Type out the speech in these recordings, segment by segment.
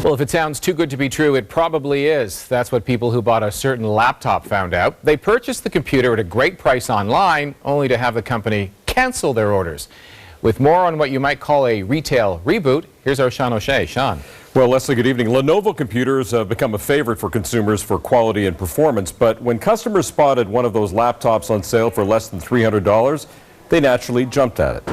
Well, if it sounds too good to be true, it probably is. That's what people who bought a certain laptop found out. They purchased the computer at a great price online, only to have the company cancel their orders. With more on what you might call a retail reboot, here's our Sean O'Shea. Sean. Well, Leslie, good evening. Lenovo computers have become a favorite for consumers for quality and performance, but when customers spotted one of those laptops on sale for less than $300, they naturally jumped at it.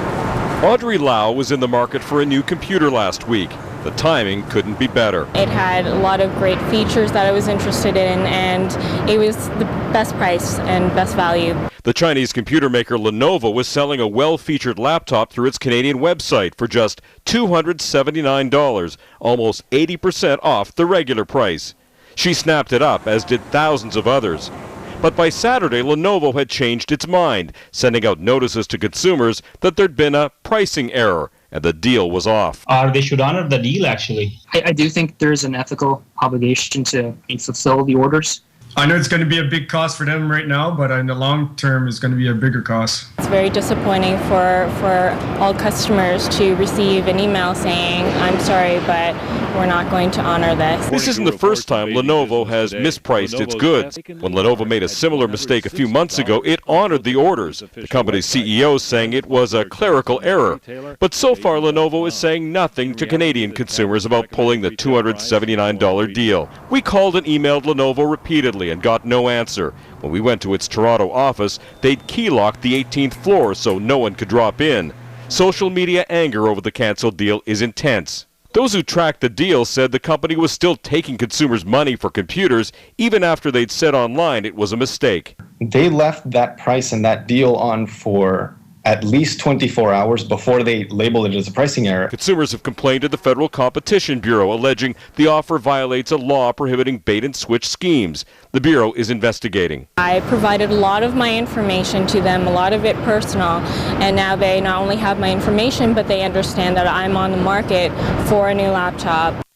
Audrey Lau was in the market for a new computer last week. The timing couldn't be better. It had a lot of great features that I was interested in, and it was the best price and best value. The Chinese computer maker Lenovo was selling a well-featured laptop through its Canadian website for just $279, almost 80% off the regular price. She snapped it up, as did thousands of others. But by Saturday, Lenovo had changed its mind, sending out notices to consumers that there'd been a pricing error, and the deal was off. They should honor the deal, actually. I do think there's an ethical obligation to fulfill the orders. I know it's going to be a big cost for them right now, but in the long term, it's going to be a bigger cost. It's very disappointing for all customers to receive an email saying, "I'm sorry, but we're not going to honor this." This isn't the first time Lenovo has mispriced its goods. When Lenovo made a similar mistake a few months ago, it honored the orders. The company's CEO saying it was a clerical error. But so far, Lenovo is saying nothing to Canadian consumers about pulling the $279 deal. We called and emailed Lenovo repeatedly and got no answer. When we went to its Toronto office, they'd key-locked the 18th floor so no one could drop in. Social media anger over the canceled deal is intense. Those who tracked the deal said the company was still taking consumers' money for computers even after they'd said online it was a mistake. They left that price and that deal on for at least 24 hours before they labeled it as a pricing error. Consumers have complained to the Federal Competition Bureau, alleging the offer violates a law prohibiting bait-and-switch schemes. The Bureau is investigating. I provided a lot of my information to them, a lot of it personal, and now they not only have my information, but they understand that I'm on the market for a new laptop.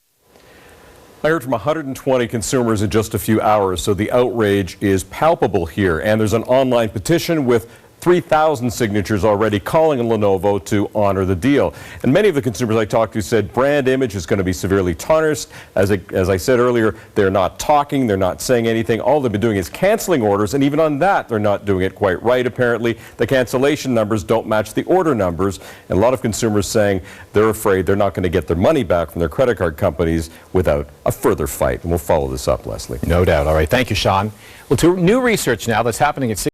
I heard from 120 consumers in just a few hours, so the outrage is palpable here. And there's an online petition with 3,000 signatures already calling on Lenovo to honor the deal. And many of the consumers I talked to said brand image is going to be severely tarnished. As I said earlier, they're not talking, they're not saying anything. All they've been doing is canceling orders, and even on that, they're not doing it quite right, apparently. The cancellation numbers don't match the order numbers, and a lot of consumers saying they're afraid they're not going to get their money back from their credit card companies without a further fight. And we'll follow this up, Leslie. No doubt. All right. Thank you, Sean. Well, to new research now that's happening at